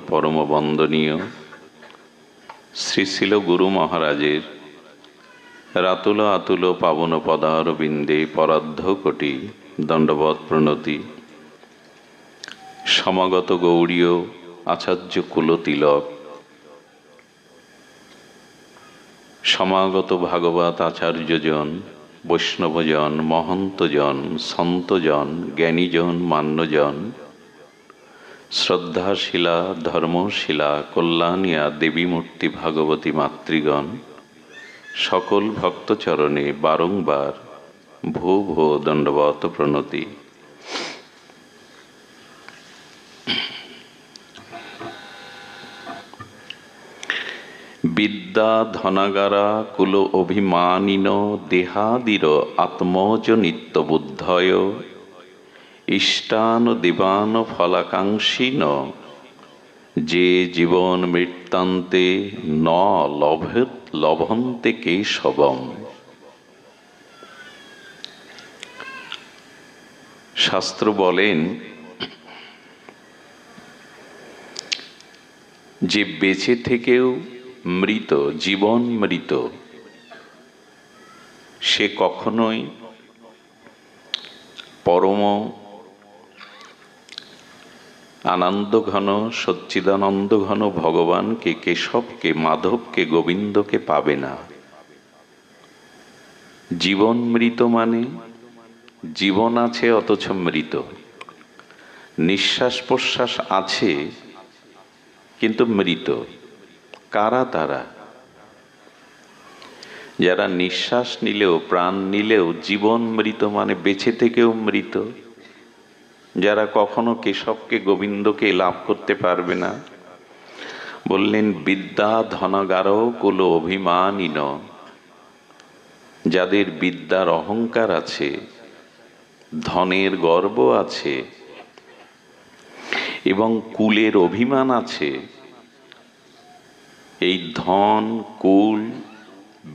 পরম বন্দনীয় শ্রী শিল গুরু মহারাজের রাতুল আতুল পাবন পদারবিন্দে পরার্ধ কোটি দণ্ডবৎ প্রণতি। সমাগত গৌড়ীয় আচার্য কুলতিলক, সমাগত ভাগবত আচার্যজন, বৈষ্ণবজন, মহন্তজন, সন্তজন, জ্ঞানীজন, মান্যজন, শ্রদ্ধাশীলা ধর্মশীলা কল্যাণিয়া দেবী মূর্তি ভাগবতী মাতৃগণ, সকল ভক্তচরণে বারংবার ভূ ভূ দণ্ডবত প্রণতি। বিদ্যা ধনাগারা কুল অভিমানিন দেহাদির আত্মজ নিত্যবুদ্ধয় ইষ্টান দেবান ফলাকাঙ্ক্ষীন যে জীবন মৃত্যান্তে ন লভন্তে কেশবম। শাস্ত্র বলেন যে বেঁচে থেকেও মৃত, জীবন মৃত, সে কখনোই পরম আনন্দঘন সচ্চিদানন্দঘন ভগবানকে, কেশবকে, মাধবকে, গোবিন্দকে পাবে না। জীবন মৃত মানে জীবন আছে অথচ মৃত, নিঃশ্বাস প্রশ্বাস আছে কিন্তু মৃত। কারা তারা? যারা নিঃশ্বাস নিলেও প্রাণ নিলেও জীবন মৃত মানে বেঁচে থেকেও মৃত, যারা কখনো কেশবকে গোবিন্দকে লাভ করতে পারবে না। বললেন বিদ্যা ধনাগার কুল অভিমানিন, যাদের বিদ্যার অহংকার আছে, ধনের গর্ব আছে এবং কুলের অভিমান আছে। এই ধন, কুল,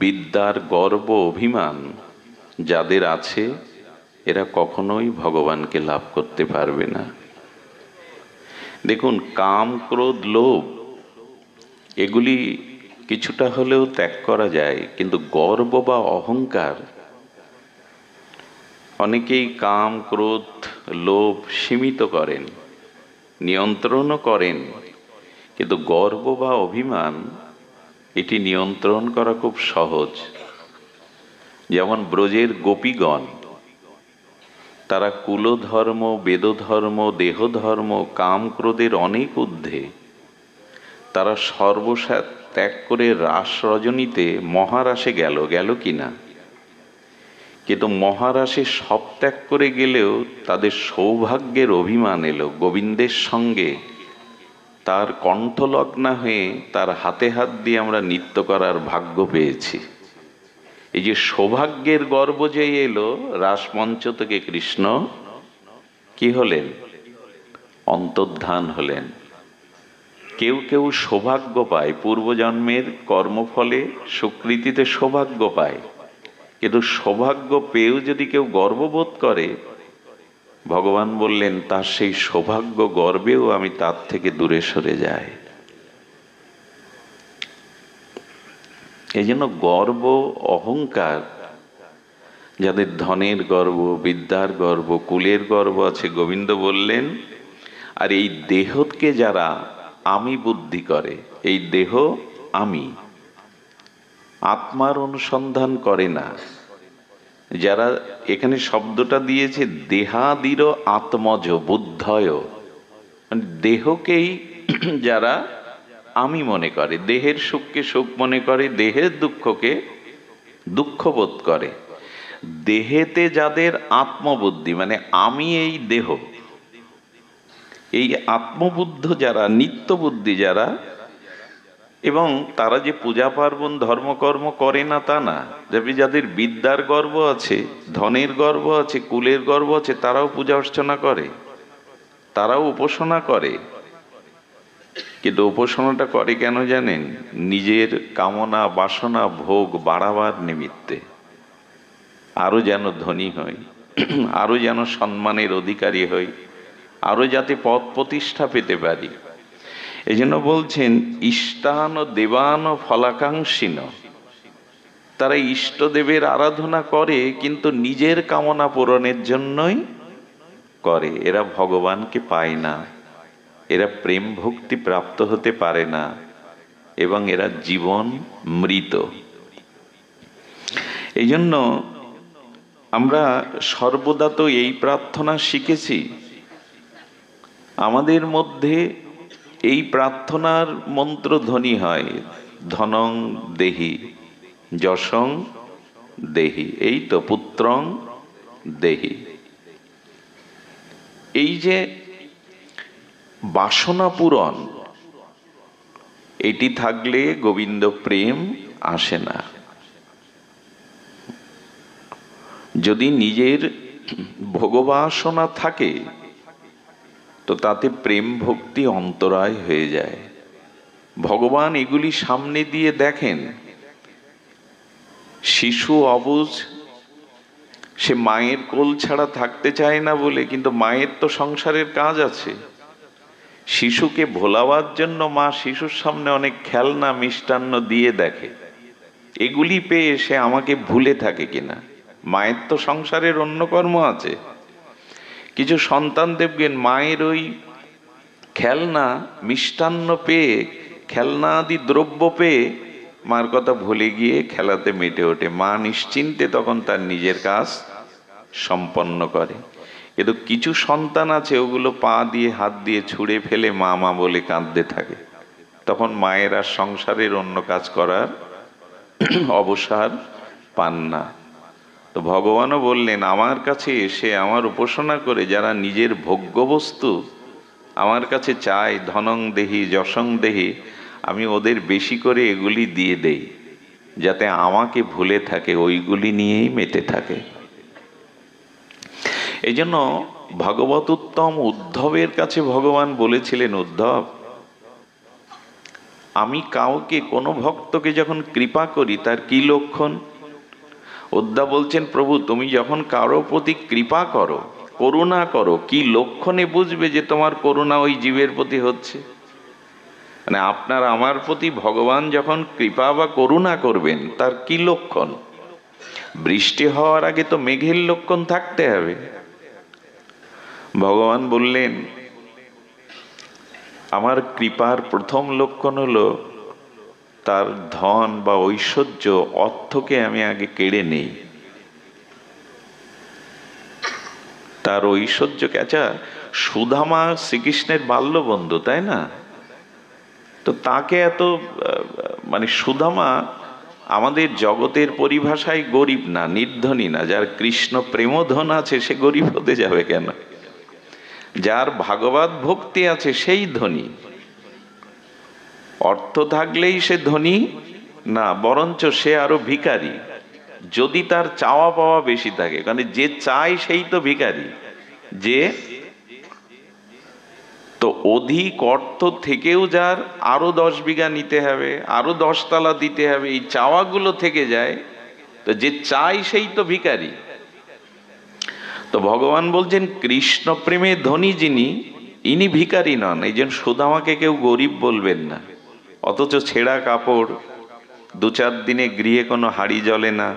বিদ্যার গর্ব, অভিমান যাদের আছে, এরা কখনোই ভগবানকে লাভ করতে পারবে না। দেখুন, কাম, ক্রোধ, লোভ এগুলি কিছুটা হলেও ত্যাগ করা যায়, কিন্তু গর্ব বা অহংকার, অনেকেই কাম, ক্রোধ, লোভ সীমিত করেন, নিয়ন্ত্রণও করেন, কিন্তু গর্ব বা অভিমান এটি নিয়ন্ত্রণ করা খুব সহজ। যেমন ব্রজের গোপীগণ, তারা কুলধর্ম, বেদধর্ম, দেহধর্ম, কাম, ক্রোধের অনেক ঊর্ধ্বে। তারা সর্বস্বাদ ত্যাগ করে রাস রজনীতে মহারাসে গেল কিনা, কিন্তু মহারাসে সব ত্যাগ করে গেলেও তাদের সৌভাগ্যের অভিমান এলো গোবিন্দের সঙ্গে তার কণ্ঠলগ্না হয়ে তার হাতে হাত দিয়ে আমরা নৃত্য করার ভাগ্য পেয়েছি। এই যে সৌভাগ্যের গর্ব যে এলো, রাসমঞ্চ থেকে কৃষ্ণ কি হলেন? অন্তর্ধান হলেন। কেউ কেউ সৌভাগ্য পায়, পূর্বজন্মের কর্মফলে সুকৃতিতে সৌভাগ্য পায়, কিন্তু সৌভাগ্য পেয়েও যদি কেউ গর্ববোধ করে, ভগবান বললেন তার সেই সৌভাগ্য গর্বেও আমি তার থেকে দূরে সরে যাই। এই জন্য গর্ব, অহংকার, যাদের ধনের গর্ব, বিদ্যার গর্ব, কুলের গর্ব আছে, গোবিন্দ বললেন, আর এই দেহকে যারা আমি বুদ্ধি করে, এই দেহ আমি, আত্মার অনুসন্ধান করে না, যারা এখানে শব্দটা দিয়েছে দেহাদির আত্মজ বুদ্ধয়, মানে দেহকেই যারা আমি মনে করে, দেহের সুখকে সুখ মনে করে, দেহের দুঃখকে দুঃখ বোধ করে, দেহেতে যাদের আত্মবুদ্ধি মানে আমি এই দেহ, এই আত্মবুদ্ধ যারা, নিত্যবুদ্ধি যারা, এবং তারা যে পূজা পার্বণ ধর্মকর্ম করে না তা না, যাদের বিদ্যার গর্ব আছে, ধনের গর্ব আছে, কুলের গর্ব আছে, তারাও পূজা অর্চনা করে, তারাও উপাসনা করে। কিন্তু উপাসনাটা করে কেন জানেন? নিজের কামনা বাসনা ভোগ বাড়াবার নিমিত্তে, আরো যেন ধনী হই, আরো যেন সম্মানের অধিকারী হই, আরো যাতে পদ প্রতিষ্ঠা পেতে পারি। এই জন্য বলছেন ইষ্টান দেবান ফলাকাঙ্ক্ষিন, তারা ইষ্টদেবের আরাধনা করে কিন্তু নিজের কামনা পূরণের জন্যই করে। এরা ভগবানকে পায় না, এরা প্রেম ভক্তি প্রাপ্ত হতে পারে না, এবং এরা জীবন মৃত। এই জন্য আমরা সর্বদা তো এই প্রার্থনা শিখেছি, আমাদের মধ্যে এই প্রার্থনার মন্ত্র ধ্বনি হয় ধনং দেহি, যশং দেহি, এই তো পুত্রং দেহি। এই যে বাসনা পূরণ, এটি থাকলে গোবিন্দ প্রেম আসে না। যদি নিজের ভোগবাসনা থাকে তো তাতে প্রেম ভক্তি অন্তরায় হয়ে যায়। ভগবান এগুলি সামনে দিয়ে দেখেন, শিশু অবুঝ, সে মায়ের কোল ছাড়া থাকতে চায় না বলে, কিন্তু মায়ের তো সংসারের কাজ আছে। শিশুকে ভোলাবার জন্য মা শিশুর সামনে অনেক খেলনা মিষ্টান্ন দিয়ে দেখে, এগুলি পেয়ে সে আমাকে ভুলে থাকে কিনা। মায়ের তো সংসারের অন্য কর্ম আছে। কিছু সন্তান দেখবেন মায়ের ওই খেলনা মিষ্টান্ন পেয়ে, খেলনা আদি দ্রব্য পেয়ে মার কথা ভুলে গিয়ে খেলাতে মেতে ওঠে। মা নিশ্চিন্তে তখন তার নিজের কাজ সম্পন্ন করে। কিন্তু কিছু সন্তান আছে ওগুলো পা দিয়ে হাত দিয়ে ছুঁড়ে ফেলে মা মা বলে কাঁদতে থাকে, তখন মায়ের আর সংসারের অন্য কাজ করার অবসর পান না। তো ভগবানও বললেন, আমার কাছে এসে আমার উপাসনা করে যারা নিজের ভোগ্য বস্তু আমার কাছে চায়, ধনং দেহি যশং দেহি, আমি ওদের বেশি করে এগুলি দিয়ে দেই, যাতে আমাকে ভুলে থাকে, ওইগুলি নিয়েই মেতে থাকে। এই জন্য ভগবত উত্তম উদ্ধবের কাছে ভগবান বলেছিলেন, উদ্ধব, আমি কাউকে, কোনো ভক্তকে যখন কৃপা করি তার কি লক্ষণ? উদ্ধব বলছেন, প্রভু তুমি যখন কারো প্রতি কৃপা করো, করুণা করো, কি লক্ষণে বুঝবে যে তোমার করুণা ওই জীবের প্রতি হচ্ছে? মানে আপনার আমার প্রতি ভগবান যখন কৃপা বা করুণা করবেন তার কি লক্ষণ? বৃষ্টি হওয়ার আগে তো মেঘের লক্ষণ থাকতে হবে। ভগবান বললেন, আমার কৃপার প্রথম লক্ষণ হলো তার ধন বা ঐশ্বর্য, অর্থকে আমি আগে কেড়ে নেই, তার ঐশ্বর্যকে। আচ্ছা, সুদামা শ্রীকৃষ্ণের বাল্য বন্ধু, তাই না? তো তাকে এত মানে সুদামা আমাদের জগতের পরিভাষায় গরিব না, নির্ধনী না। যার কৃষ্ণ প্রেমধন আছে সে গরিব হতে যাবে কেন? যার ভাগবত ভক্তি আছে সেই ধনী। অর্থ থাকলেই সে ধনী না, বরঞ্চ সে আরো ভিখারি, যদি তার চাওয়া পাওয়া বেশি থাকে। কারণ যে চায় সেই তো ভিখারি। যে তো অধিক অর্থ থেকেও যার আরো 10 বিঘা নিতে হবে, আরো 10 তলা দিতে হবে, এই চাওয়াগুলো থেকে যায়, তো যে চাই সেই তো ভিখারি। তো ভগবান বলছেন, কৃষ্ণ প্রেমে ধনী যিনি, ইনি ভিখারি নন। এই জন্য সুদামাকে কেউ গরিব বলবেন না। অথচ ছেঁড়া কাপড়, 2-4 দিনে গৃহে কোনো হাঁড়ি জ্বলে না,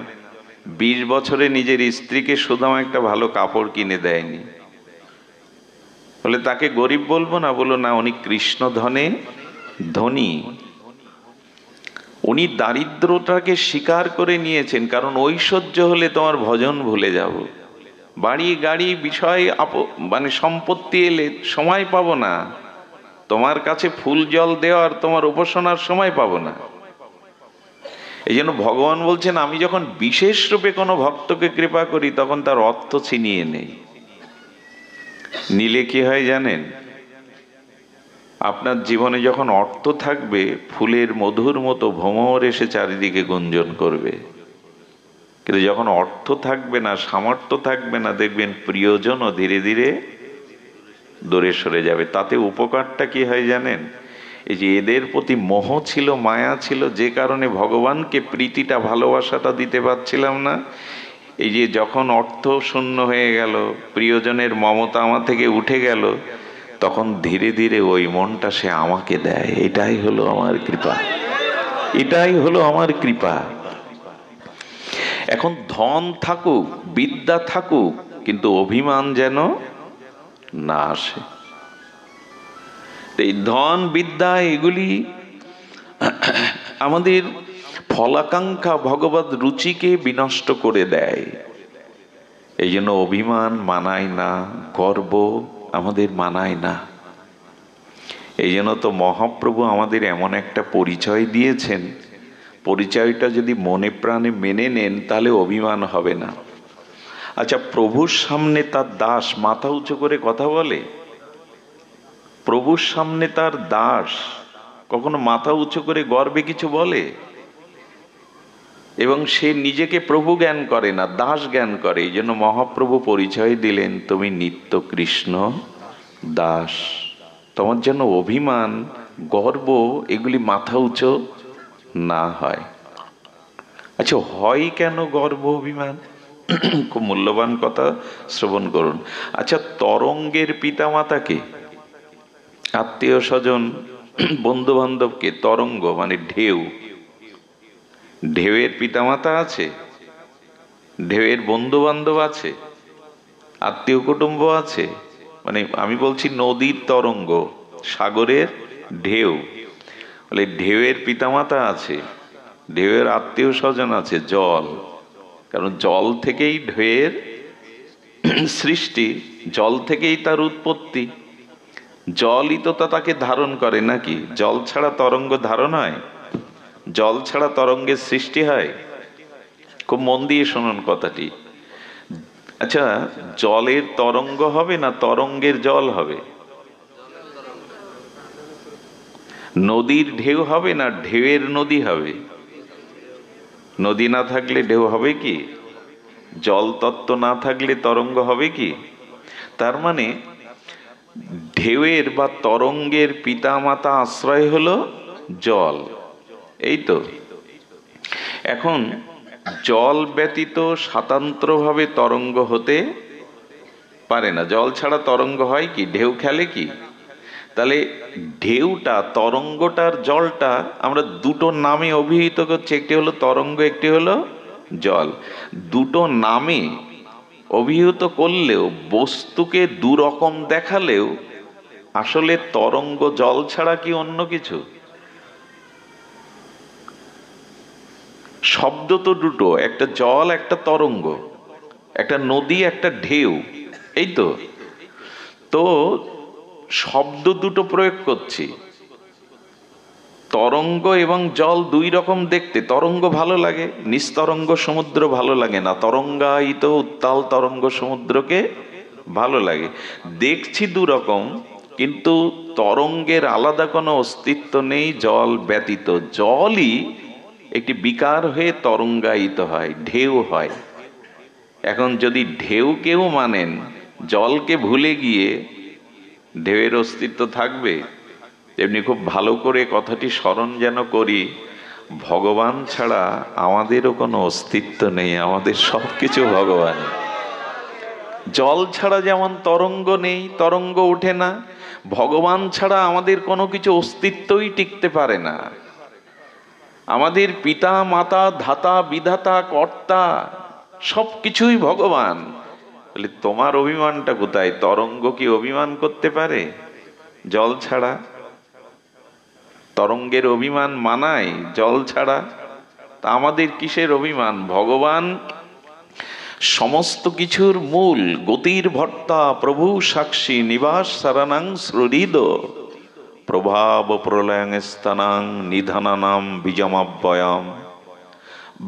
20 বছরে নিজের স্ত্রীকে সুদামা একটা ভালো কাপড় কিনে দেয়নি, বলে তাকে গরিব বলবো না? বলো না, উনি কৃষ্ণ ধনে ধনী। উনি দারিদ্রটাকে স্বীকার করে নিয়েছেন, কারণ ঐশ্বর্য হলে তোমার ভজন ভুলে যাব, বাড়ি গাড়ি বিষয় মানে সম্পত্তি এলে সময় পাবো না, তোমার কাছে ফুল জল দেওয়ার, তোমার উপাসনার সময় পাবো না। এই জন্য ভগবান বলছেন, আমি যখন বিশেষ রূপে কোনো ভক্তকে কৃপা করি তখন তার অর্থ ছিনিয়ে নেই। নিলে কি হয় জানেন? আপনার জীবনে যখন অর্থ থাকবে, ফুলের মধুর মতো ভ্রমর এসে চারিদিকে গুঞ্জন করবে। কিন্তু যখন অর্থ থাকবে না, সামর্থ্য থাকবে না, দেখবেন প্রিয়জনও ধীরে ধীরে দূরে সরে যাবে। তাতে উপকারটা কি হয় জানেন? এই যে এদের প্রতি মোহ ছিল, মায়া ছিল, যে কারণে ভগবানকে প্রীতিটা, ভালোবাসাটা দিতে পারছিলাম না। এই যে যখন অর্থ শূন্য হয়ে গেল, প্রিয়জনের মমতা আমার থেকে উঠে গেল, তখন ধীরে ধীরে ওই মনটা সে আমাকে দেয়। এটাই হলো আমার কৃপা, এটাই হলো আমার কৃপা। এখন ধন থাকুক, বিদ্যা থাকুক, কিন্তু অভিমান যেন না আসে। এই ধন বিদ্যা এগুলি আমাদের ফলাকাঙ্ক্ষা, ভগবত রুচিকে বিনষ্ট করে দেয়। এই জন্য অভিমান মানায় না, গর্ব আমাদের মানায় না। এই জন্য তো মহাপ্রভু আমাদের এমন একটা পরিচয় দিয়েছেন, পরিচয়টা যদি মনে প্রাণে মেনে নেন তাহলে অভিমান হবে না। আচ্ছা, প্রভুর সামনে তার দাস মাথা উঁচু করে কথা বলে? প্রভুর সামনে তার দাস কখনো মাথা উঁচু করে গর্বে কিছু বলে? এবং সে নিজেকে প্রভু জ্ঞান করে না, দাস জ্ঞান করে। এই জন্য মহাপ্রভু পরিচয় দিলেন, তুমি নিত্য কৃষ্ণ দাস। তোমার জন্য অভিমান, গর্ব এগুলি মাথা উঁচু না হয়। আচ্ছা, হয় কেন গর্ব অভিমান? খুব মূল্যবান কথা, শ্রবণ করুন। আচ্ছা, তরঙ্গের পিতামাতাকে, আত্মীয় স্বজন, বন্ধু বান্ধবকে, তরঙ্গ মানে ঢেউ, ঢেউয়ের পিতামাতা আছে, ঢেউয়ের বন্ধু বান্ধব আছে, আত্মীয় কুটুম্ব আছে। মানে আমি বলছি নদীর তরঙ্গ, সাগরের ঢেউ, বলে ঢেউয়ের পিতামাতা আছে, ঢেউয়ের আত্মীয় স্বজন আছে জল। কারণ জল থেকেই ঢেউয়ের সৃষ্টি, জল থেকেই তার উৎপত্তি। জলই তো তাকে ধারণ করে নাকি? জল ছাড়া তরঙ্গ ধারণ হয়? জল ছাড়া তরঙ্গের সৃষ্টি হয়? খুব মন দিয়ে শুনুন কথাটি। আচ্ছা, জলের তরঙ্গ হবে না তরঙ্গের জল হবে? নদীর ঢেউ হবে না ঢেউয়ের নদী হবে? নদী না থাকলে ঢেউ হবে কি? জল তত্ত্ব না থাকলে তরঙ্গ হবে কি? তার মানে ঢেউয়ের বা তরঙ্গের পিতামাতা আশ্রয় হলো জল, এই তো। এখন জল ব্যতীত স্বতন্ত্রভাবে তরঙ্গ হতে পারে না। জল ছাড়া তরঙ্গ হয় কি? ঢেউ খেলে কি? তাহলে ঢেউটা, তরঙ্গটার জলটা আমরা দুটো নামে অভিহিত করছি, একটি হলো তরঙ্গ, একটি হলো জল। দুটো নামে অভিহিত করলেও, বস্তুকে দুরকম দেখালেও, আসলে তরঙ্গ জল ছাড়া কি অন্য কিছু? শব্দ তো দুটো, একটা জল একটা তরঙ্গ, একটা নদী একটা ঢেউ, এই তো। তো শব্দ দুটো প্রয়োগ করছি। তরঙ্গ এবং জল দুই রকম দেখতে। তরঙ্গ ভালো লাগে, নিস্তরঙ্গ সমুদ্র ভালো লাগে না। তরঙ্গায়িত উত্তাল তরঙ্গ সমুদ্রকে ভালো লাগে। দেখছি দু রকম, কিন্তু তরঙ্গের আলাদা কোনো অস্তিত্ব নেই জল ব্যতীত। জলই একটি বিকার হয়ে তরঙ্গায়িত হয়, ঢেউ হয়। এখন যদি ঢেউ কেউ মানেন, জলকে ভুলে গিয়ে ঢেউয়ের অস্তিত্ব থাকবে? এমনি খুব ভালো করে কথাটি স্মরণ যেন করি, ভগবান ছাড়া আমাদেরও কোনো অস্তিত্ব নেই, আমাদের সবকিছু ভগবান। জল ছাড়া যেমন তরঙ্গ নেই, তরঙ্গ ওঠে না, ভগবান ছাড়া আমাদের কোনো কিছু অস্তিত্বই টিকতে পারে না। আমাদের পিতা মাতা ধাতা বিধাতা কর্তা সবকিছুই ভগবান। বলে তোমার অভিমানটা কোথায়? তরঙ্গ কি অভিমান করতে পারে জল ছাড়া? তরঙ্গের অভিমান মানায় জল ছাড়া? তা আমাদের কিসের অভিমান? ভগবান সমস্ত কিছুর মূল, গতির ভর্তা, প্রভু সাক্ষী, নিবাস সারানাং শ্রুহৃদ, প্রভাব প্রলয়ং স্থানাং নিধানানাম বীজমাব্যয়াম।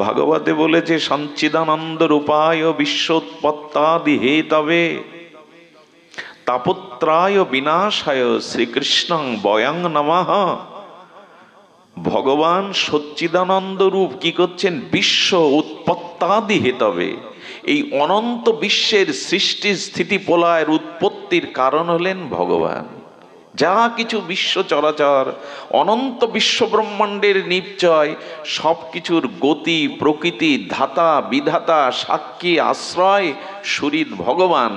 ভাগবতে বলেছে সঞ্চিদানন্দ রূপায় বিশ্বোৎপত্তাদি হেতবে তাপত্রায় বিনাশায় শ্রীকৃষ্ণং বয়ং নমঃ। ভগবান সচ্চিদানন্দ রূপ কি করছেন? বিশ্ব উৎপত্তাদি হেতবে, এই অনন্ত বিশ্বের সৃষ্টি স্থিতি প্রলয়ের উৎপত্তির কারণ হলেন ভগবান। যা কিছু বিশ্ব চরাচর, অনন্ত বিশ্ব ব্রহ্মাণ্ডের নিশ্চয় সবকিছুর গতি, প্রকৃতি, ধাতা বিধাতা, সাক্ষী, আশ্রয় সুহৃদ ভগবান।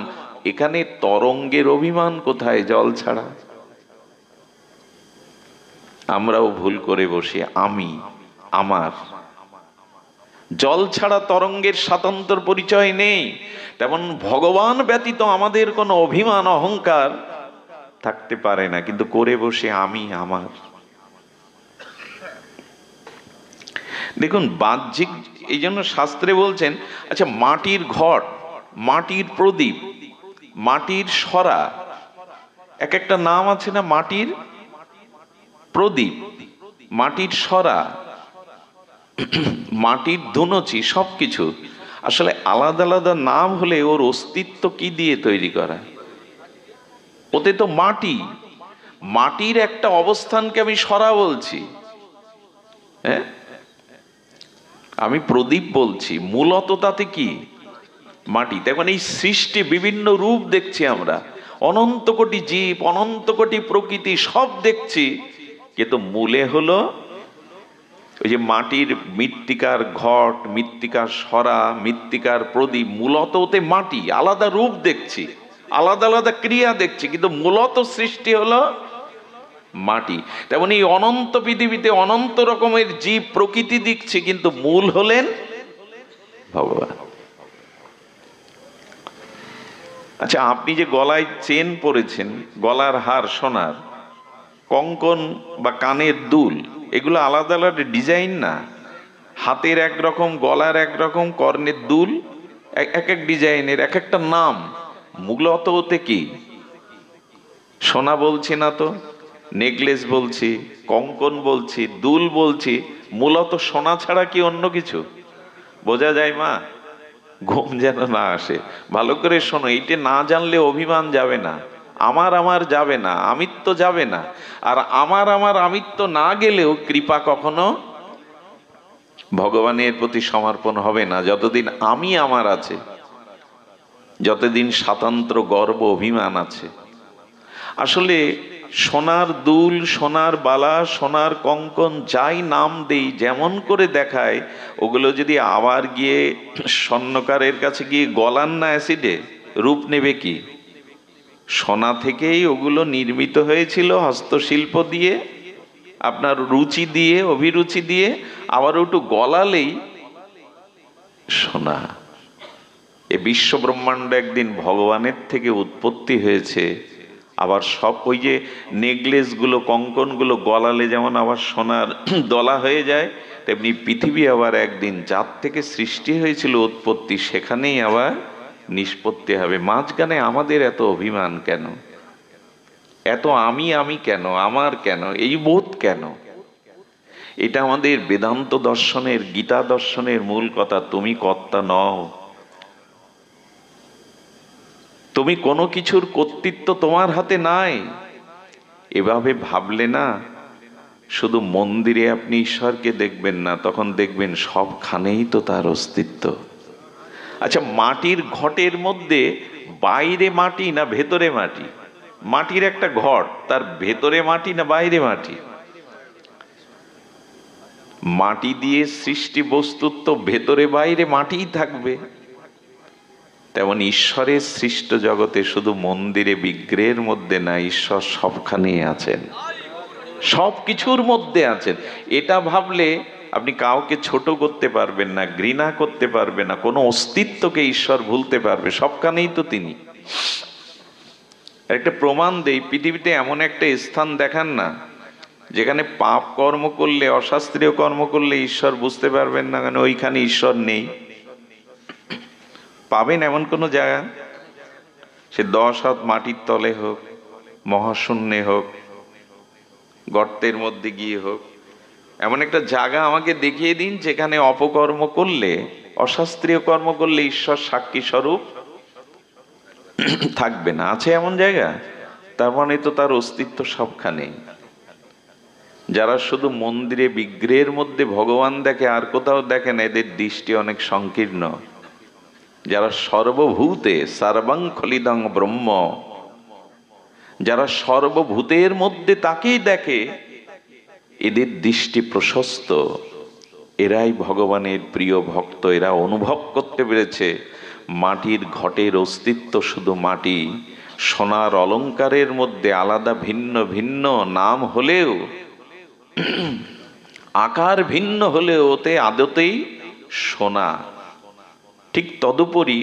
এখানে তরঙ্গের অভিমান কোথায়? জল ছাড়া। আমরাও ভুল করে বসি আমি, আমার। জল ছাড়া তরঙ্গের স্বাতন্ত্র পরিচয় নেই। তেমন ভগবান ব্যতীত আমাদের কোনো অভিমান অহংকার থাকতে পারে না, কিন্তু করে বসে আমি, আমার। দেখুন বাহ্যিক, এই জন্য শাস্ত্রে বলছেন, আচ্ছা মাটির ঘট, মাটির প্রদীপ, মাটির সরা, এক একটা নাম আছে না? মাটির প্রদীপ, মাটির সরা, মাটির ধুনুচি, সবকিছু আসলে আলাদা আলাদা নাম হলে ওর অস্তিত্ব কি দিয়ে তৈরি করা? ওতে তো মাটি, মাটির একটা অবস্থানকে আমি সরা বলছি, হ্যাঁ, আমি প্রদীপ বলছি, মূলত তাতে কি? মাটি। তখন এই সৃষ্টি বিভিন্ন রূপ দেখছি আমরা, অনন্ত কোটি জীব, অনন্ত কোটি প্রকৃতি, সব দেখছি, কিন্তু মূলে হলো ওই যে মাটির মৃত্তিকার ঘট, মৃত্তিকার সরা, মৃত্তিকার প্রদীপ, মূলত ওতে মাটি। আলাদা রূপ দেখছি, আলাদা আলাদা ক্রিয়া দেখছি, কিন্তু মূলত সৃষ্টি হলো মাটি। তেমন এই অনন্ত পৃথিবীতে অনন্ত রকমের জীব প্রকৃতি দেখছি, কিন্তু মূল হলেন ভগবান। আচ্ছা আপনি যে গলায় চেন পরেছেন, গলার হার সোনার, কঙ্কন বা কানের দুল, এগুলো আলাদা আলাদা ডিজাইন না? হাতের একরকম, গলার একরকম, কর্ণের দুল এক এক ডিজাইনের, এক একটা নাম। মূলত ওতে কি? সোনা বলছি না তো, নেকলেস বলছি, কঙ্কন বলছি, দুল বলছি, মূলত সোনা ছাড়া কি অন্য কিছু বোঝা যায়? মা ঘুম যেন না আসে, ভালো করে শোনো। এইটা না জানলে অভিমান যাবে না, আমার আমার যাবে না, আমিত্ব যাবে না। আর আমার আমার আমিত্ব না গেলেও কৃপা কখনো ভগবানের প্রতি সমর্পণ হবে না, যতদিন আমি আমার আছে, যতদিন স্বাতন্ত্র গর্ব অভিমান আছে। আসলে সোনার দুল, সোনার বালা, সোনার কঙ্কন, যাই নাম দেই, যেমন করে দেখায়, ওগুলো যদি আবার গিয়ে স্বর্ণকারের কাছে গিয়ে গলান না অ্যাসিডে, রূপ নেবে কি? সোনা থেকেই ওগুলো নির্মিত হয়েছিল, হস্তশিল্প দিয়ে, আপনার রুচি দিয়ে, অভিরুচি দিয়ে, আবার একটু গলালেই সোনা। এ বিশ্ব ব্রহ্মাণ্ড একদিন ভগবানের থেকে উৎপত্তি হয়েছে। আবার সব ওই যে নেকলেস গুলো, কঙ্কন গুলো গলালে যেমন আবার সোনার দলা হয়ে যায়, তেমনি পৃথিবী আবার একদিন যার থেকে সৃষ্টি হয়েছিল উৎপত্তি, সেখানেই আবার নিষ্পত্তি হবে। মাঝখানে আমাদের এত অভিমান কেন? এত আমি আমি কেন? আমার কেন? এই বোধ কেন? এটা আমাদের বেদান্ত দর্শনের, গীতা দর্শনের মূল কথা। তুমি কর্তা নও, তুমি কোনো কিছুর কর্তৃত্ব তোমার হাতে নাই। এভাবে ভাবলে না, শুধু মন্দিরে আপনি ঈশ্বরকে দেখবেন না, তখন দেখবেন সবখানেই তো তার অস্তিত্ব। আচ্ছা মাটির ঘটের মধ্যে বাইরে মাটি না ভেতরে মাটি? মাটির একটা ঘট, তার ভেতরে মাটি না বাইরে মাটি? মাটি দিয়ে সৃষ্টি বস্তুত্ব, ভেতরে বাইরে মাটিই থাকবে। তেমন ঈশ্বরের সৃষ্ট জগতে শুধু মন্দিরে বিগ্রহের মধ্যে না, ঈশ্বর সবখানেই আছেন, সব কিছুর মধ্যে আছেন। এটা ভাবলে আপনি কাউকে ছোট করতে পারবেন না, ঘৃণা করতে পারবেন না, কোনো অস্তিত্বকে ঈশ্বর ভুলতে পারবে? সবখানেই তো তিনি। একটা প্রমাণ দেই, পৃথিবীতে এমন একটা স্থান দেখান না যেখানে পাপ কর্ম করলে, অশাস্ত্রীয় কর্ম করলে ঈশ্বর বুঝতে পারবেন না, কেন ওইখানে ঈশ্বর নেই। পাবেন এমন কোনো জায়গা? সে 10 হাত মাটির তলে হোক, মহাশূন্যে হোক, গর্তের মধ্যে গিয়ে হোক, এমন একটা জায়গা আমাকে দেখিয়ে দিন যেখানে অপকর্ম করলে, অশাস্ত্রীয় কর্ম করলে ঈশ্বর সাক্ষী স্বরূপ থাকবে না। আছে এমন জায়গা? তার মানে তো তার অস্তিত্ব সবখানে। যারা শুধু মন্দিরে বিগ্রহের মধ্যে ভগবান দেখে, আর কোথাও দেখে না, এদের দৃষ্টি অনেক সংকীর্ণ। যারা সর্বভূতে সর্বং খলিদং ব্রহ্ম, যারা সর্বভূতের মধ্যে তাকেই দেখে, এদের দৃষ্টি প্রশস্ত, এরাই ভগবানের প্রিয় ভক্ত। এরা অনুভব করতে পেরেছে মাটির ঘটের অস্তিত্ব শুধু মাটি, সোনার অলঙ্কারের মধ্যে আলাদা ভিন্ন ভিন্ন নাম হলেও, আকার ভিন্ন হলেও ওতে আদতেই সোনা। ঠিক তদুপরি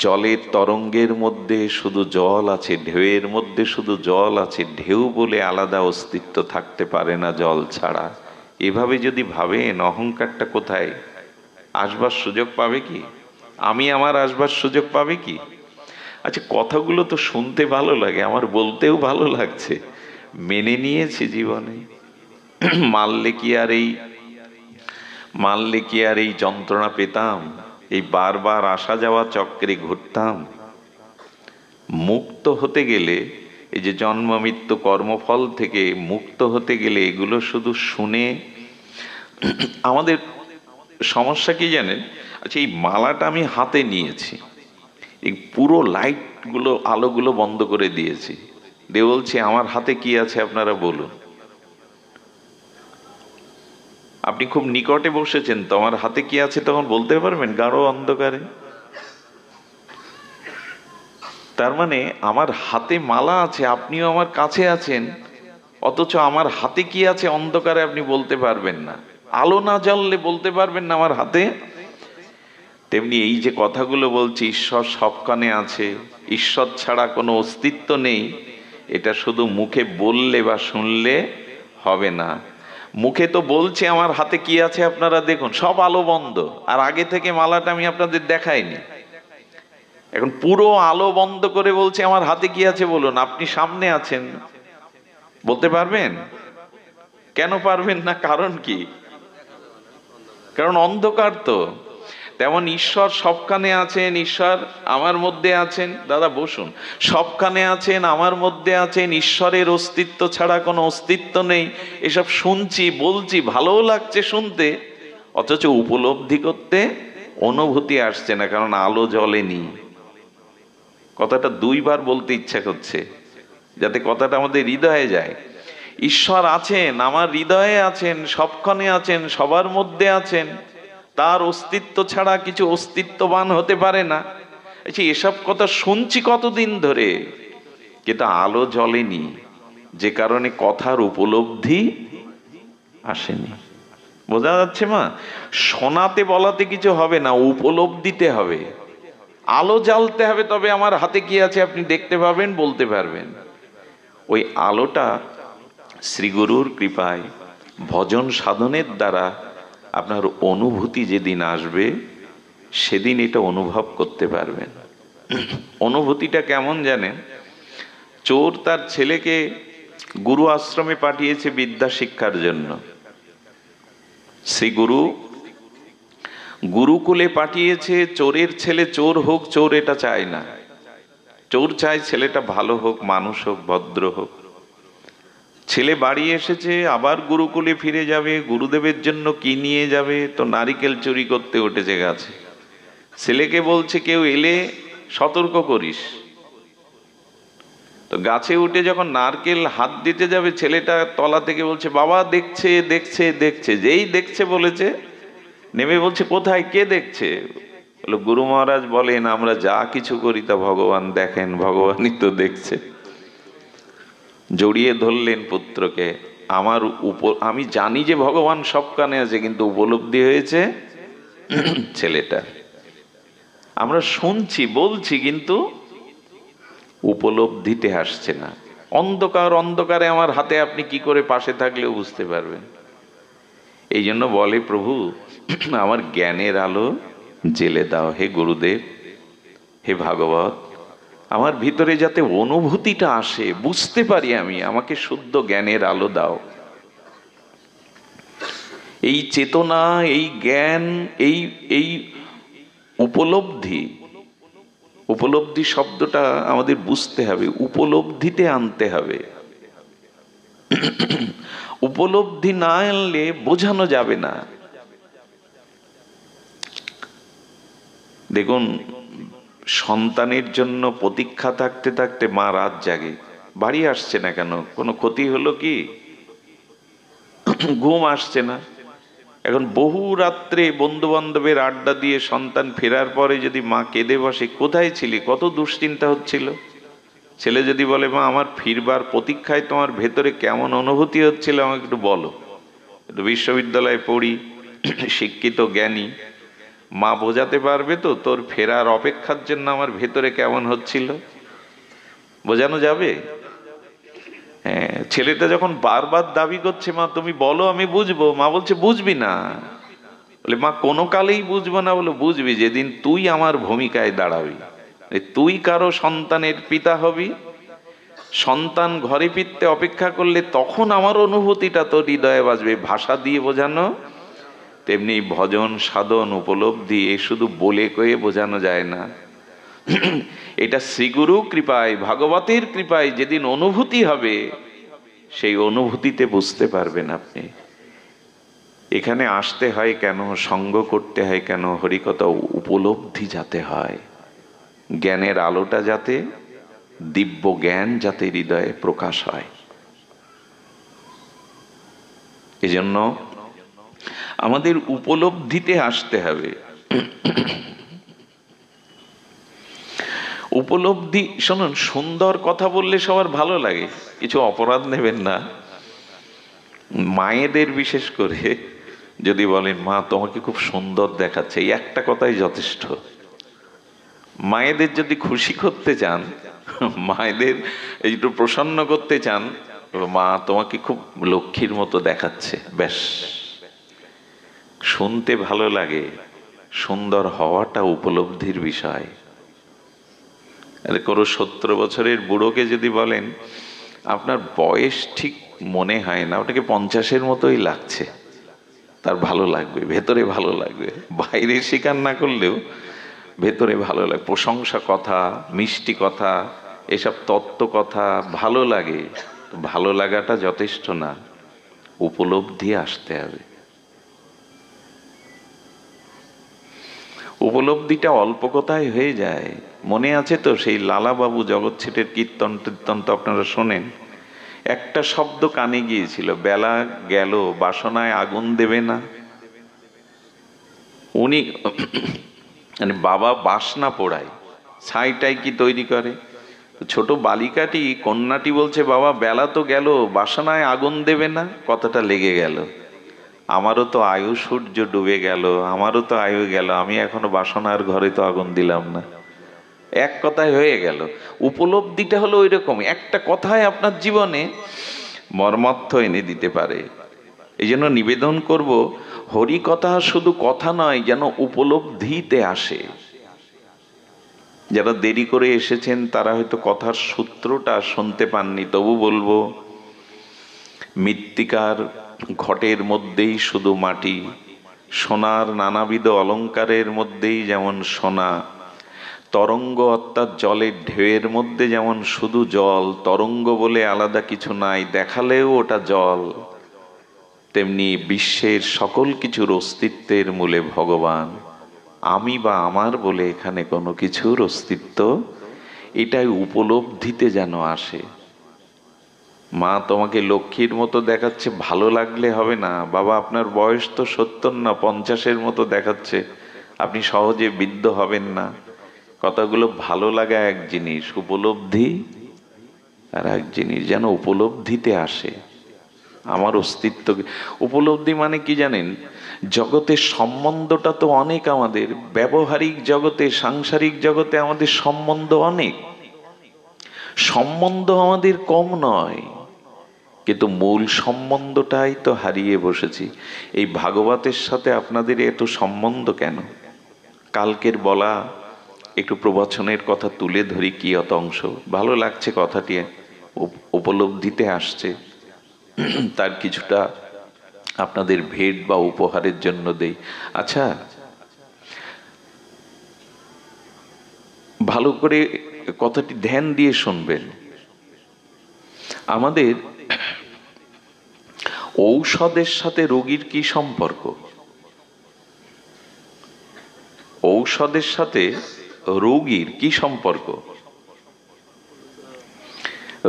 জলের তরঙ্গের মধ্যে শুধু জল আছে, ঢেউয়ের মধ্যে শুধু জল আছে, ঢেউ বলে আলাদা অস্তিত্ব থাকতে পারে না জল ছাড়া। এভাবে যদি ভাবেন, অহংকারটা কোথায় আসবার সুযোগ পাবে কি? আমি আমার আসবার সুযোগ পাবে কি? আচ্ছা, কথাগুলো তো শুনতে ভালো লাগে, আমার বলতেও ভালো লাগছে, মেনে নিয়েছি জীবনে। মারলে কি আর এই যন্ত্রণা পেতাম? এই বারবার আসা যাওয়া চক্রে ঘুরতাম। মুক্ত হতে গেলে, এই যে জন্ম মৃত্যু কর্মফল থেকে মুক্ত হতে গেলে এগুলো শুধু শুনে আমাদের সমস্যা কি জানেন? আচ্ছা, এই মালাটা আমি হাতে নিয়েছি, এই পুরো লাইটগুলো আলোগুলো বন্ধ করে দিয়েছি, দিয়ে বলছি আমার হাতে কি আছে আপনারা বলুন। আপনি খুব নিকটে বসেছেন তো, আমার হাতে কি আছে তখন বলতে পারবেন? গাঢ় অন্ধকারে। তার মানে আমার হাতে মালা আছে, আপনিও আমার কাছে আছেন, অথচ আমার হাতে কি আছে অন্ধকারে আপনি বলতে পারবেন না। আলো না জ্বললে বলতে পারবেন না আমার হাতে। তেমনি এই যে কথাগুলো বলছি, ঈশ্বর সবখানে আছে, ঈশ্বর ছাড়া কোনো অস্তিত্ব নেই, এটা শুধু মুখে বললে বা শুনলে হবে না। মুখে তো বলছে আমার হাতে কি আছে আপনারা দেখুন, সব আলো বন্ধ, আর আগে থেকে মালাটা আমি আপনাদের দেখাইনি। এখন পুরো আলো বন্ধ করে বলছে আমার হাতে কি আছে বলুন। আপনি সামনে আছেন, বলতে পারবেন? কেন পারবেন না? কারণ কি? কারণ অন্ধকার তো। তেমন ঈশ্বর সবখানে আছেন, ঈশ্বর আমার মধ্যে আছেন। দাদা বসুন। সবখানে আছেন, আমার মধ্যে আছেন, ঈশ্বরের অস্তিত্ব ছাড়া কোনো অস্তিত্ব নেই। এসব শুনছি, বলছি, ভালোও লাগছে শুনতে, অথচ উপলব্ধি করতে অনুভূতি আসছে না, কারণ আলো জ্বলেনি। কথাটা দুইবার বলতে ইচ্ছা করছে, যাতে কথাটা আমাদের হৃদয়ে যায়। ঈশ্বর আছেন, আমার হৃদয়ে আছেন, সবখানে আছেন, সবার মধ্যে আছেন, তার অস্তিত্ব ছাড়া কিছু অস্তিত্ববান হতে পারে না। আচ্ছা, এসব কথা শুনছি কতদিন ধরে, কিন্তু আলো জ্বলেনি, যে কারণে কথার উপলব্ধি আসেনি। বোঝা যাচ্ছে মা? শোনাতে বলাতে কিছু হবে না, উপলব্ধিতে হবে, আলো জ্বালতে হবে, তবে আমার হাতে কি আছে আপনি দেখতে পাবেন, বলতে পারবেন। ওই আলোটা শ্রীগুরুর কৃপায়, ভজন সাধনের দ্বারা আপনার অনুভূতি যেদিন আসবে, সেদিন এটা অনুভব করতে পারবেন। অনুভূতিটা কেমন জানেন? চোর তার ছেলেকে গুরু আশ্রমে পাঠিয়েছে বিদ্যা শিক্ষার জন্য। শ্রী গুরুকুলে পাঠিয়েছে। চোরের ছেলে চোর হোক, চোর এটা চায় না। চোর চায় ছেলেটা ভালো হোক, মানুষ হোক, ভদ্র হোক। ছেলে বাড়ি এসেছে, আবার গুরুকুলে ফিরে যাবে, গুরুদেবের জন্য কি নিয়ে যাবে, তো নারিকেল চুরি করতে উঠেছে গাছে। ছেলেকে বলছে কেউ এলে সতর্ক করিস। তো গাছে উঠে যখন নারকেল হাত দিতে যাবে, ছেলেটা তলা থেকে বলছে বাবা দেখছে দেখছে দেখছে। যেই দেখছে বলেছে, নেমে বলছে কোথায়, কে দেখছে? বললো গুরু মহারাজ বলেন আমরা যা কিছু করি তা ভগবান দেখেন, ভগবানই তো দেখছে। জড়িয়ে ধরলেন পুত্রকে। আমি জানি যে ভগবান সব কানে আছে, কিন্তু উপলব্ধি হয়েছে ছেলেটা। আমরা শুনছি, বলছি, কিন্তু উপলব্ধিতে আসছে না। অন্ধকারে আমার হাতে আপনি কি করে পাশে থাকলেও বুঝতে পারবেন। এই জন্য বলে প্রভু আমার জ্ঞানের আলো জেলে দাও, হে গুরুদেব, হে ভাগবত, আমার ভিতরে যাতে অনুভূতিটা আসে, বুঝতে পারি আমি, আমাকে শুদ্ধ জ্ঞানের আলো দাও। এই চেতনা, এই জ্ঞান, এই উপলব্ধি শব্দটা আমাদের বুঝতে হবে, উপলব্ধিতে আনতে হবে। উপলব্ধি না আনলে বোঝানো যাবে না। দেখুন, সন্তানের জন্য প্রতীক্ষা থাকতে থাকতে মা রাত জাগে, বাড়ি আসছে না কেন, কোনো ক্ষতি হলো কি? ঘুম আসছে না। এখন বহু রাত্রে বন্ধু বান্ধবের আড্ডা দিয়ে সন্তান ফেরার পরে যদি মা কেঁদে বসে, কোথায় ছিলি, কত দুশ্চিন্তা হচ্ছিল। ছেলে যদি বলে, মা আমার ফিরবার প্রতীক্ষায় তোমার ভেতরে কেমন অনুভূতি হচ্ছিল আমাকে একটু বলো, একটু বিশ্ববিদ্যালয়ে পড়ি, শিক্ষিত জ্ঞানী, মা বোঝাতে পারবে তো তোর ফেরার অপেক্ষার জন্য আমার ভেতরে কেমন হচ্ছিল, বোঝানো যাবে? হ্যাঁ, ছেলেটা যখন বারবার দাবি করছে, মা তুমি বলো আমি বুঝবো, মা বলছে বুঝবি না। বলে, মা কোনো কালেই বুঝবো না। বলে, বুঝবি যেদিন তুই আমার ভূমিকায় দাঁড়াবি, তুই কারো সন্তানের পিতা হবি, সন্তান ঘরে ফিরতে অপেক্ষা করলে তখন আমার অনুভূতিটা তোর হৃদয়ে বাজবে। ভাষা দিয়ে বোঝানো তেমনি ভজন সাধন উপলব্ধি এ শুধু বলে কয়ে বোঝানো যায় না। এটা শ্রীগুরু কৃপায়, ভাগবতের কৃপায় যেদিন অনুভূতি হবে, সেই অনুভূতিতে বুঝতে পারবেন আপনি এখানে আসতে হয় কেন, সঙ্গ করতে হয় কেন, হরিকথা উপলব্ধি যাতে হয়, জ্ঞানের আলোটা যাতে, দিব্য জ্ঞান যাতে হৃদয়ে প্রকাশ হয়। এজন্য আমাদের উপলব্ধিতে আসতে হবে। উপলব্ধি, শুনুন, সুন্দর কথা বললে সবার ভালো লাগে, কিছু অপরাধ নেবেন না। মায়েদের বিশেষ করে যদি বলেন, মা তোমাকে খুব সুন্দর দেখাচ্ছে, এই একটা কথাই যথেষ্ট। মায়েদের যদি খুশি করতে চান, মায়েদের একটু প্রসন্ন করতে চান, মা তোমাকে খুব লক্ষ্মীর মতো দেখাচ্ছে, ব্যাস। শুনতে ভালো লাগে, সুন্দর হওয়াটা উপলব্ধির বিষয়। কোনো 70 বছরের বুড়োকে যদি বলেন আপনার বয়স ঠিক মনে হয় না, ওটাকে 50-এর মতোই লাগছে, তার ভালো লাগবে, ভেতরে ভালো লাগবে, বাইরে স্বীকার না করলেও ভেতরে ভালো লাগে। প্রশংসা কথা, মিষ্টি কথা, এসব তত্ত্ব কথা ভালো লাগে, ভালো লাগাটা যথেষ্ট না, উপলব্ধি আসতে হবে। উপলব্ধিটা অল্প কথায় হয়ে যায়। মনে আছে তো সেই লালাবাবু জগৎ ছেটের কীর্তন টীর্তন তো আপনারা শোনেন। একটা শব্দ কানে গিয়েছিল, বেলা গেল বাসনায় আগুন দেবে না। উনি মানে বাবা বাসনা পোড়ায়, ছাইটাই কি তৈরি করে, ছোট বালিকাটি, কন্যাটি বলছে, বাবা বেলা তো গেল বাসনায় আগুন দেবে না। কথাটা লেগে গেল, আমারও তো আয়ু সূর্য ডুবে গেল, আমারও তো আয়ু গেল, আমি এখনো বাসনার ঘরে তো আগুন দিলাম না। এক কথায় হয়ে গেল। উপলব্ধিটা হলো ওই রকম, একটা কথায় আপনার জীবনে মর্মার্থ এনে দিতে পারে। এই জন্য নিবেদন করব, হরি কথা শুধু কথা নয়, যেন উপলব্ধিতে আসে। যারা দেরি করে এসেছেন তারা হয়তো কথার সূত্রটা শুনতে পাননি, তবু বলবো, মৃত্তিকার ঘটের মধ্যেই শুধু মাটি, সোনার নানাবিধ অলঙ্কারের মধ্যেই যেমন সোনা, তরঙ্গ অর্থাৎ জলের ঢেউয়ের মধ্যে যেমন শুধু জল, তরঙ্গ বলে আলাদা কিছু নাই, দেখালেও ওটা জল, তেমনি বিশ্বের সকল কিছুর অস্তিত্বের মূলে ভগবান। আমি বা আমার বলে এখানে কোনো কিছুর অস্তিত্ব, এটাই উপলব্ধিতে যেন আসে। মা তোমাকে লক্ষ্মীর মতো দেখাচ্ছে, ভালো লাগলে হবে না। বাবা আপনার বয়স তো 70 না 50-এর মতো দেখাচ্ছে, আপনি সহজে বিদ্ধ হবেন না। কথাগুলো ভালো লাগা এক জিনিস, উপলব্ধি আর এক জিনিস, যেন উপলব্ধিতে আসে আমার অস্তিত্ব। উপলব্ধি মানে কি জানেন, জগতের সম্বন্ধটা তো অনেক, আমাদের ব্যবহারিক জগতে, সাংসারিক জগতে আমাদের সম্বন্ধ অনেক, সম্বন্ধ আমাদের কম নয়, কিন্তু মূল সম্বন্ধটাই তো হারিয়ে বসেছি। এই ভাগবতের সাথে আপনাদের এত সম্বন্ধ কেন? কালকের বলা একটু প্রবচনের কথা তুলে ধরি, কি অত অংশ ভালো লাগছে, কথাটি উপলব্ধিতে আসছে, তার কিছুটা আপনাদের ভেট বা উপহারের জন্য দেই। আচ্ছা, ভালো করে কথাটি ধ্যান দিয়ে শুনবেন। আমাদের ঔষধের সাথে রোগীর কি সম্পর্ক? ঔষধের সাথে রোগীর কি সম্পর্ক?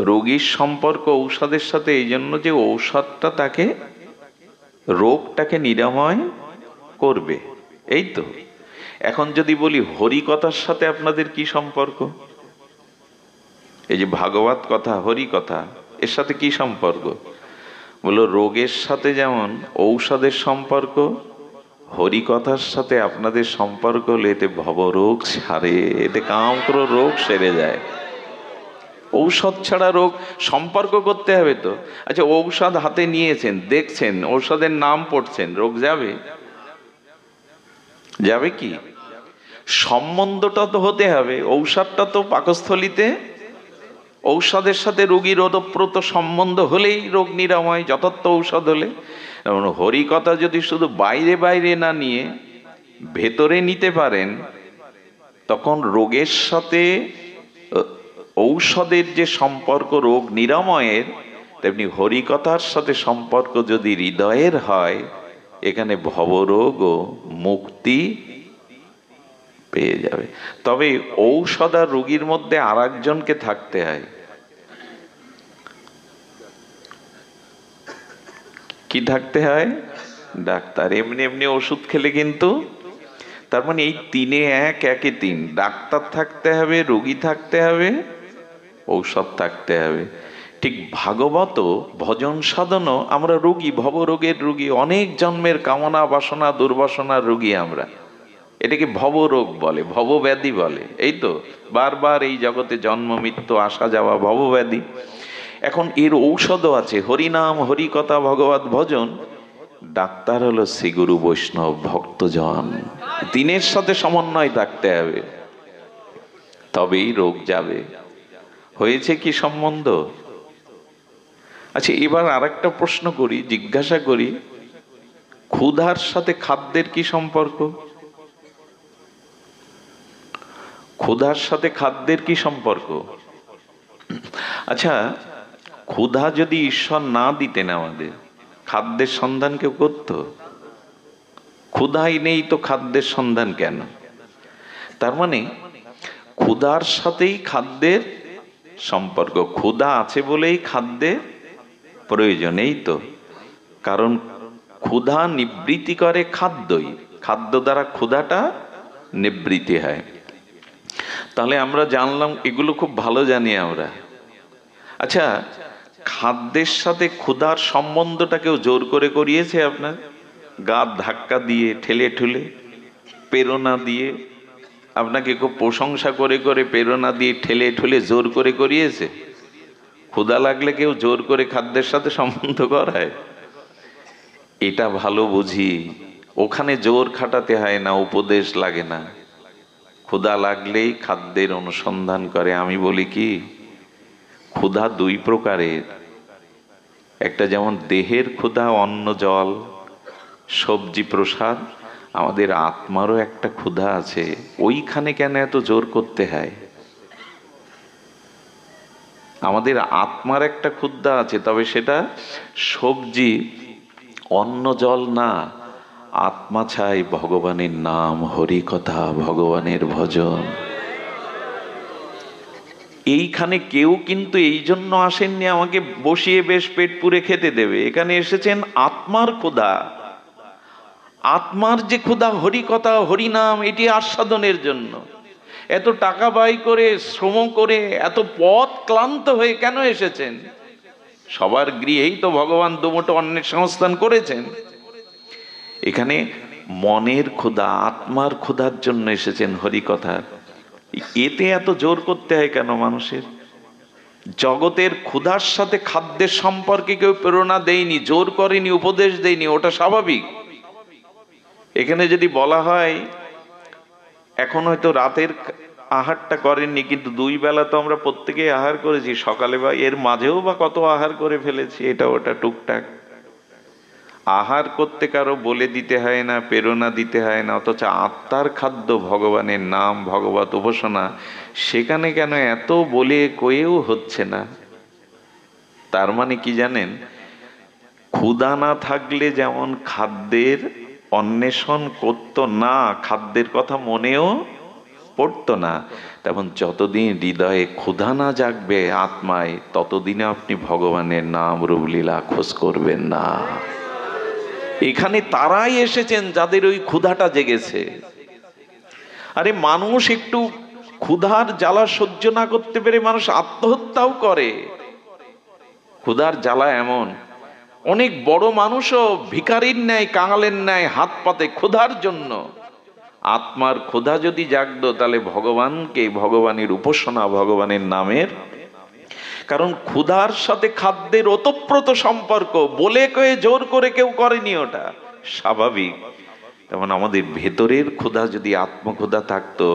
রোগীর সম্পর্ক ঔষধের সাথে এই জন্য যে ঔষধটা তাকে রোগটাকে নিরাময় করবে। এই তো। এখন যদি বলি হরিকথার সাথে আপনাদের কি সম্পর্ক? এই যে ভাগবত কথা, হরি কথা, এর সাথে কি সম্পর্ক? বলো, রোগের সাথে যেমন ঔষধের সম্পর্ক, হরিকথার সাথে আপনাদের সম্পর্ক হলে এতে ভবরোগ সারে, এতে কামক্রোধ রোগ সেরে যায়। ঔষধ ছাড়া রোগ, সম্পর্ক করতে হবে তো। আচ্ছা, ঔষধ হাতে নিয়েছেন, দেখছেন, ঔষধের নাম পড়ছেন, রোগ যাবে? যাবে কি? সম্বন্ধটা তো হতে হবে। ঔষধটা তো পাকস্থলিতে, ঔষধের সাথে রোগীর ওতপ্রোত সম্বন্ধ হলেই রোগ নিরাময়, যথার্থ ঔষধ হলে। হরিকথা যদি শুধু বাইরে বাইরে না নিয়ে ভেতরে নিতে পারেন, তখন রোগের সাথে ঔষধের যে সম্পর্ক রোগ নিরাময়ের, তেমনি হরিকথার সাথে সম্পর্ক যদি হৃদয়ের হয়, এখানে ভবরোগ ও মুক্তি পেয়ে যাবে। তবে ঔষধ আর রোগীর মধ্যে আর একজনকে থাকতে হয়। কি থাকতে হয়? ডাক্তার। এমনি এমনি ওষুধ খেলে কিন্তু, তার মানে এই তিনে এক, একে তিন। ডাক্তার থাকতে হবে, রোগী থাকতে হবে, ঔষধ থাকতে হবে। ঠিক ভাগবত ভজন সাধনও আমরা রোগী, ভবরোগের রোগী, অনেক জন্মের কামনা বাসনা দুর্বাসনার রোগী আমরা। এটাকে ভবরোগ বলে, ভবব্যাধি বলে। এই তো, বারবার এই জগতে জন্ম মৃত্যু আসা যাওয়া ভবব্যাধি। এখন এর ঔষধও আছে, হরিনাম, হরিকথা, ভগবত ভজন। ডাক্তার হলো শ্রীগুরু বৈষ্ণব ভক্তজন, দিনের সাথে সমন্বয় থাকতে হবে, তবেই রোগ যাবে। হয়েছে কি সম্বন্ধ? আচ্ছা, এবার আরেকটা প্রশ্ন করি, জিজ্ঞাসা করি, ক্ষুধার সাথে খাদ্যের কি সম্পর্ক? ক্ষুধার সাথে খাদ্যের কি সম্পর্ক? আচ্ছা, ক্ষুধা যদি ঈশ্বর না দিতেন আমাদের, খাদ্যের সন্ধান কেউ করতো? ক্ষুধাই নেই তো খাদ্যের সন্ধান কেন? তার মানে ক্ষুধার সাথেই খাদ্যের সম্পর্ক। ক্ষুধা আছে বলেই খাদ্যের প্রয়োজন। এই তো, কারণ ক্ষুধা নিবৃত্তি করে খাদ্যই, খাদ্য দ্বারা ক্ষুধাটা নিবৃত্তি হয়। তাহলে আমরা জানলাম, এগুলো খুব ভালো জানি আমরা। আচ্ছা, খাদ্যের সাথে ক্ষুধার সম্বন্ধটা কেউ জোর করে করিয়েছে আপনার? গা ধাক্কা দিয়ে, ঠেলে ঠুলে, প্রেরণা দিয়ে, আপনাকে খুব প্রশংসা করে করে প্রেরণা দিয়ে ঠেলে ঠুলে জোর করে করিয়েছে? ক্ষুধা লাগলে কেউ জোর করে খাদ্যের সাথে সম্বন্ধ করায়? এটা ভালো বুঝি, ওখানে জোর খাটাতে হয় না, উপদেশ লাগে না। ক্ষুধা লাগলেই খাদ্যের অনুসন্ধান করে। আমি বলি কি, ক্ষুধা দুই প্রকারের। একটা যেমন দেহের ক্ষুধা, অন্ন জল সবজি প্রসাদ, আমাদের আত্মারও একটা ক্ষুধা আছে। ওইখানে কেন এত জোর করতে হয়? আমাদের আত্মার একটা ক্ষুধা আছে, তবে সেটা সবজি অন্ন জল না, আত্মা চাই ভগবানের নাম, হরি কথা, ভগবানের ভজন। এইখানে কেউ কিন্তু এই জন্য আসেননি আমাকে বসিয়ে বেশ পেট পুরে খেতে দেবে। এখানে এসেছেন আত্মার ক্ষুধা। আত্মার যে ক্ষুধা, হরি কথা, হরি নাম, এটি আস্বাদনের জন্য। এত টাকা ব্যয় করে, শ্রম করে, এত পথ ক্লান্ত হয়ে কেন এসেছেন? সবার গৃহেই তো ভগবান দুমুঠো অন্নের সংস্থান করেছেন। এখানে মনের ক্ষুধা, আত্মার ক্ষুধার জন্য এসেছেন হরি কথা। এতে এত জোর করতে হয় কেন মানুষের? জগতের ক্ষুধার সাথে খাদ্যের সম্পর্কে কেউ প্রেরণা দেয়নি, জোর করেনি, উপদেশ দেয়নি, ওটা স্বাভাবিক। এখানে যদি বলা হয়, এখন হয়তো রাতের আহারটা করেননি, কিন্তু দুই বেলা তো আমরা প্রত্যেকেই আহার করেছি, সকালে বা এর মাঝেও বা কত আহার করে ফেলেছি, এটা ওটা টুকটাক। আহার করতে কারো বলে দিতে হয় না, প্রেরণা দিতে হয় না, অথচ আত্মার খাদ্য ভগবানের নাম, ভগবত উপাসনা, সেখানে কেন এত বলে কয়েও হচ্ছে না? তার মানে কি জানেন? ক্ষুধা না থাকলে যেমন খাদ্যের অন্বেষণ করতো না, খাদ্যের কথা মনেও পড়তো না, তেমন যতদিন হৃদয়ে ক্ষুধা না জাগবে আত্মায়, ততদিনে আপনি ভগবানের নাম রূপ লীলা খোঁজ করবেন না। এখানে তারাই এসেছেন যাদের ওই ক্ষুধাটা জেগেছে। আরে মানুষ একটু ক্ষুধার জ্বালা সহ্য না করতে পেরে মানুষ আত্মহত্যাও করে। ক্ষুধার জ্বালা এমন, অনেক বড় মানুষও ভিখারির ন্যায় কাঙালের ন্যায় হাত পাতে ক্ষুধার জন্য। আত্মার ক্ষুধা যদি জাগতো তাহলে ভগবানকে, ভগবানের উপাসনা, ভগবানের নামের, কারণ ক্ষুধার সাথে খাদ্যের ওতপ্রোত সম্পর্ক, বলে কয়ে জোর করে কেউ করেনি, ওটা স্বাভাবিক। তেমন আমাদের ভেতরের ক্ষুধা যদি আত্মক্ষুধা থাকতো,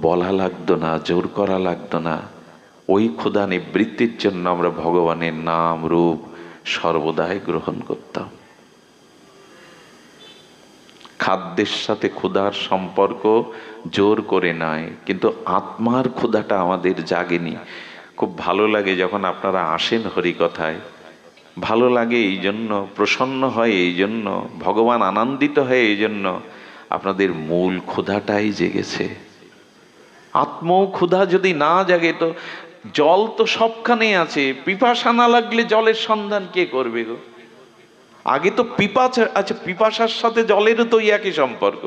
বলা লাগতো না, জোর করা লাগতো না। ওই ক্ষুধা নিবৃত্তির জন্য আমরা ভগবানের নাম রূপ সর্বদাই গ্রহণ করতাম। খাদ্যের সাথে ক্ষুধার সম্পর্ক জোর করে নয়, কিন্তু আত্মার ক্ষুধাটা আমাদের জাগেনি। খুব ভালো লাগে যখন আপনারা আসেন হরিকথায়, ভালো লাগে এই জন্য, প্রসন্ন হয় এই জন্য, ভগবান আনন্দিত হয় এই জন্য, আপনাদের মূল ক্ষুধাটাই জেগেছে। আত্ম ক্ষুধা যদি না জাগে তো জল তো সবখানেই আছে, পিপাসা না লাগলে জলের সন্ধান কে করবে গো? আগে তো পিপাসা, আচ্ছা পিপাসার সাথে জলেরও তো একই সম্পর্ক।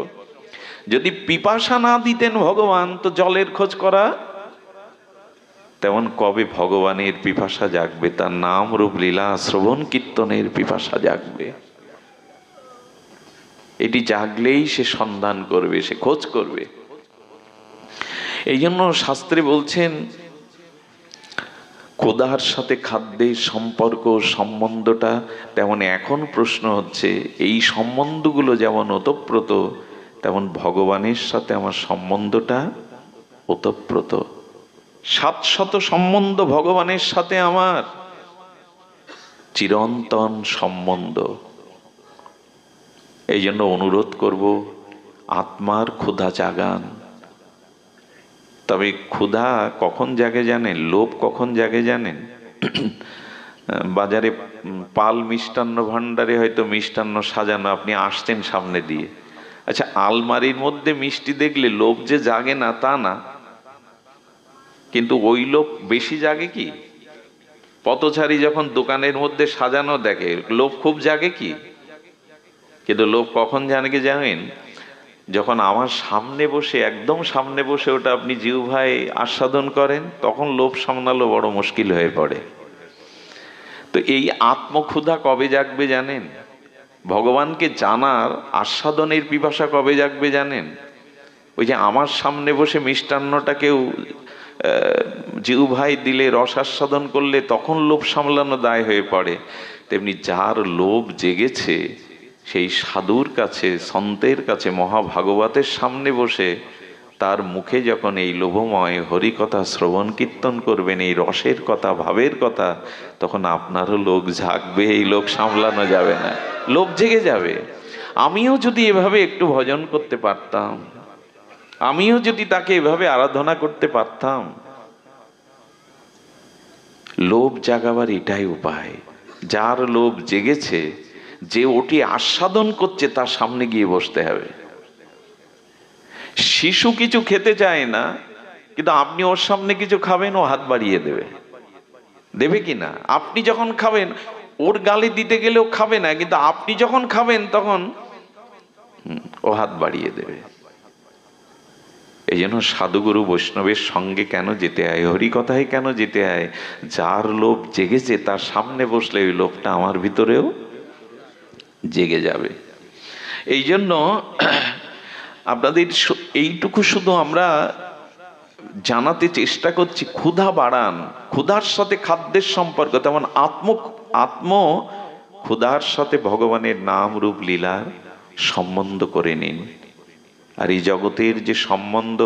যদি পিপাসা না দিতেন ভগবান, তো জলের খোঁজ করা, তেমন কবে ভগবানের পিপাসা জাগবে? তার নাম রূপ লীলা শ্রবণ কীর্তনের পিপাসা জাগবে। এটি জাগলেই সে সন্ধান করবে, সে খোঁজ করবে। এই জন্য শাস্ত্রে বলছেন ক্ষুধার সাথে খাদ্যের সম্পর্ক, সম্বন্ধটা তেমন। এখন প্রশ্ন হচ্ছে, এই সম্বন্ধগুলো যেমন ওতপ্রোত, তেমন ভগবানের সাথে আমার সম্বন্ধটা ওতপ্রোত। 700 সম্বন্ধ ভগবানের সাথে আমার, চিরন্তন সম্বন্ধ। এই জন্য অনুরোধ করব, আত্মার ক্ষুধা জাগান। তবে ক্ষুধা কখন জাগে জানেন? লোভ কখন জাগে জানেন? বাজারে পাল মিষ্টান্ন ভান্ডারে হয়তো মিষ্টান্ন সাজানো, আপনি আসছেন সামনে দিয়ে, আচ্ছা আলমারির মধ্যে মিষ্টি দেখলে লোভ যে জাগে না তা না, কিন্তু ওই লোভ বেশি জাগে কি? পথচারী যখন দোকানের মধ্যে সাজানো দেখে, লোভ খুব জাগে কি? কিন্তু লোভ কখন জাগে জানেন? যখন আমার সামনে বসে, একদম সামনে বসে ওটা আপনি জিহ্বায় আস্বাদন করেন, তখন লোভ সামলানো বড় মুশকিল হয়ে পড়ে। তো এই আত্মক্ষুধা কবে জাগবে জানেন? ভগবানকে জানার আস্বাদনের পিপাসা কবে জাগবে জানেন? ওই যে আমার সামনে বসে মিষ্টান্নটা কেউ জিহ্বায় দিলে, রস আস্বাদন করলে, তখন লোভ সামলানো দায় হয়ে পড়ে। তেমনি যার লোভ জেগেছে, সেই সাধুর কাছে, সন্তের কাছে, মহাভাগবতের সামনে বসে তার মুখে যখন এই লোভময় হরিকথা শ্রবণ কীর্তন করবেন, এই রসের কথা, ভাবের কথা, তখন আপনারও লোভ জাগবে, এই লোভ সামলানো যাবে না, লোভ জেগে যাবে। আমিও যদি এভাবে একটু ভজন করতে পারতাম, আমিও যদি তাকে এভাবে আরাধনা করতে পারতাম। লোভ জাগাবার এটাই উপায়। যার লোভ জেগেছে, যে ওটি আস্বাদন করছে, তার সামনে গিয়ে বসতে হবে। শিশু কিছু খেতে চায় না, কিন্তু আপনি ওর সামনে কিছু খাবেন, ও হাত বাড়িয়ে দেবে। দেবে কি না? আপনি যখন খাবেন, ওর গালে দিতে গেলেও খাবে না, কিন্তু আপনি যখন খাবেন তখন ও হাত বাড়িয়ে দেবে। এই জন্য সাধুগুরু বৈষ্ণবের সঙ্গে কেন যেতে হয়, হরিকথায় কেন যেতে হয়? যার লোভ জেগেছে তার সামনে বসলে ওই লোভটা আমার ভিতরেও জেগে যাবে। এই জন্য আপনাদের এইটুকু শুধু আমরা জানাতে চেষ্টা করছি, ক্ষুধা বাড়ান। ক্ষুধার সাথে খাদ্যের সম্পর্ক, তেমন আত্ম ক্ষুধার সাথে ভগবানের নাম রূপ লীলার সম্বন্ধ করে নিন। আর এই জগতের যে সম্বন্ধ,